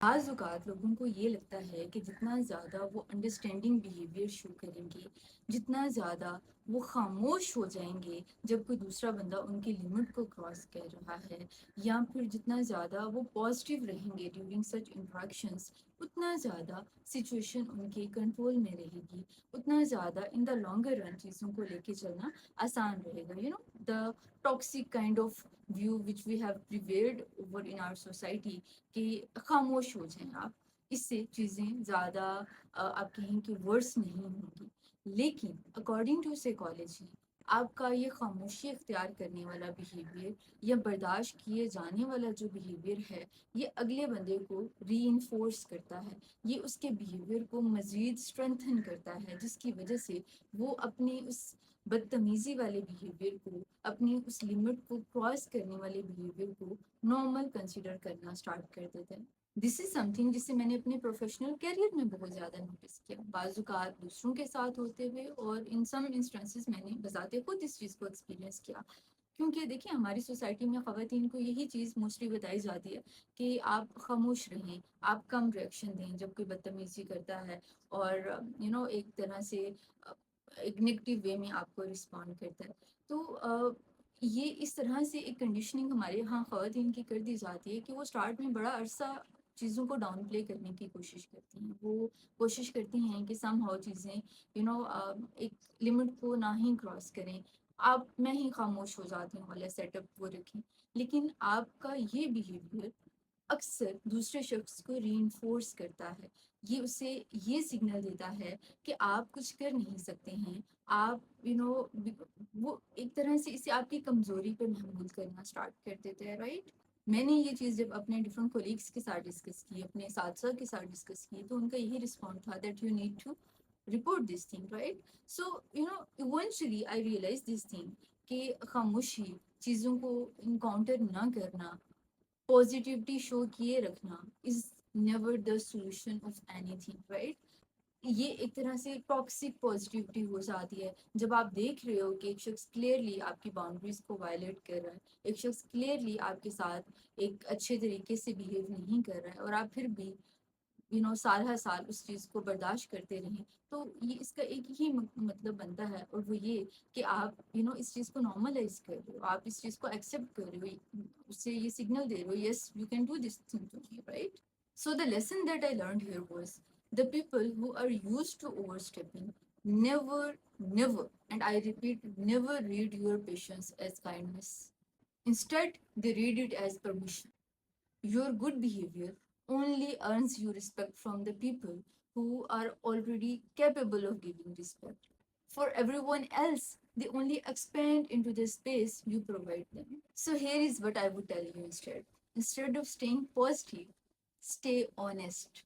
بعض اوقات لوگوں کو یہ لگتا ہے کہ جتنا زیادہ وہ انڈرسٹینڈنگ بیہیویئر شو کریں گے، جتنا زیادہ وہ خاموش ہو جائیں گے جب کوئی دوسرا بندہ ان کی لمٹ کو کراس کر رہا ہے، یا پھر جتنا زیادہ وہ پازیٹیو رہیں گے ڈیورنگ سچ انٹریکشنس، اتنا زیادہ سچویشن ان کے کنٹرول میں رہے گی، اتنا زیادہ ان دا لانگر رن چیزوں کو لے کے چلنا آسان رہے گا. The toxic kind of view which we have prevailed over in our society کہ خاموش ہو جائیں آپ، اس سے چیزیں زیادہ آپ کہیں کہ ورس نہیں ہوں گی. لیکن اکارڈنگ ٹو سائیکالوجی آپ کا یہ خاموشی اختیار کرنے والا بیہیویئر یا برداشت کیے جانے والا جو بیہیویئر ہے، یہ اگلے بندے کو ری انفورس کرتا ہے، یہ اس کے بیہیویئر کو مزید اسٹرینتھن کرتا ہے، جس کی وجہ سے وہ اپنی اس بدتمیزی والے بیہیویئر کو، اپنی اس لمٹ کو کراس کرنے والے بیہیویئر کو نارمل کنسیڈر کرنا اسٹارٹ کر دیتے ہیں. دس از سم تھنگ جسے میں نے اپنے پروفیشنل کیریئر میں بہت زیادہ نوٹس کیا، بعض اوقات دوسروں کے ساتھ ہوتے ہوئے، اور ان سم انسٹنسز میں نے بذات خود اس چیز کو ایکسپیرینس کیا. کیونکہ دیکھیں ہماری سوسائٹی میں خواتین کو یہی چیز موسٹلی بتائی جاتی ہے کہ آپ خاموش رہیں، آپ کم ریئیکشن دیں جب کوئی بدتمیزی کرتا ہے، اور ایک طرح سے ایک نگیٹو وے میں آپ کو رسپونڈ کرتا ہے. تو یہ اس طرح سے ایک کنڈیشننگ ہمارے یہاں خواتین کی کر دی جاتی ہے کہ وہ اسٹارٹ میں بڑا عرصہ چیزوں کو ڈاؤن پلے کرنے کی کوشش کرتی ہیں. وہ کوشش کرتی ہیں کہ سم ہاؤ چیزیں ایک لمٹ کو نہ ہی کراس کریں. آپ میں ہی خاموش ہو جاتی ہوں والا سیٹ اپ وہ رکھیں. لیکن آپ کا یہ بیہیویئر اکثر دوسرے شخص کو ری انفورس کرتا ہے، یہ اسے یہ سگنل دیتا ہے کہ آپ کچھ کر نہیں سکتے ہیں. آپ وہ ایک طرح سے اسے آپ کی کمزوری پہ محمول کرنا اسٹارٹ کر دیتے ہیں، رائٹ؟ میں نے یہ چیز جب اپنے ڈفرنٹ کولیگس کے ساتھ ڈسکس کی، اپنے اساتذہ کے ساتھ ڈسکس کی، تو ان کا یہی رسپانس تھا that you need to report this thing, right? So eventually I realise this thing کہ خاموشی، چیزوں کو انکاؤنٹر نہ کرنا، پازیٹیوٹی شو کیے رکھنا is never the solution of any thing, right? یہ ایک طرح سے ٹاکسک پازیٹیوٹی ہو جاتی ہے جب آپ دیکھ رہے ہو کہ ایک شخص کلیئرلی آپ کی باؤنڈریز کو وائلیٹ کر رہا ہے، ایک شخص کلیئرلی آپ کے ساتھ ایک اچھے طریقے سے بیہیو نہیں کر رہا ہے، اور آپ پھر بھی سال ہر سال اس چیز کو برداشت کرتے رہیں. تو یہ اس کا ایک ہی مطلب بنتا ہے، اور وہ یہ کہ آپ اس چیز کو نارملائز کر رہے ہو، آپ اس چیز کو ایکسیپٹ کر رہے ہو، اس سے یہ سگنل دے رہے ہو yes you can do this thing to me, right? So the lesson that I learned here was the people who are used to overstepping never, and I repeat, never read your patience as kindness. Instead, they read it as permission. Your good behavior only earns you respect from the people who are already capable of giving respect. For everyone else, they only expand into the space you provide them. So, here is what I would tell you instead. Instead of staying positive, stay honest.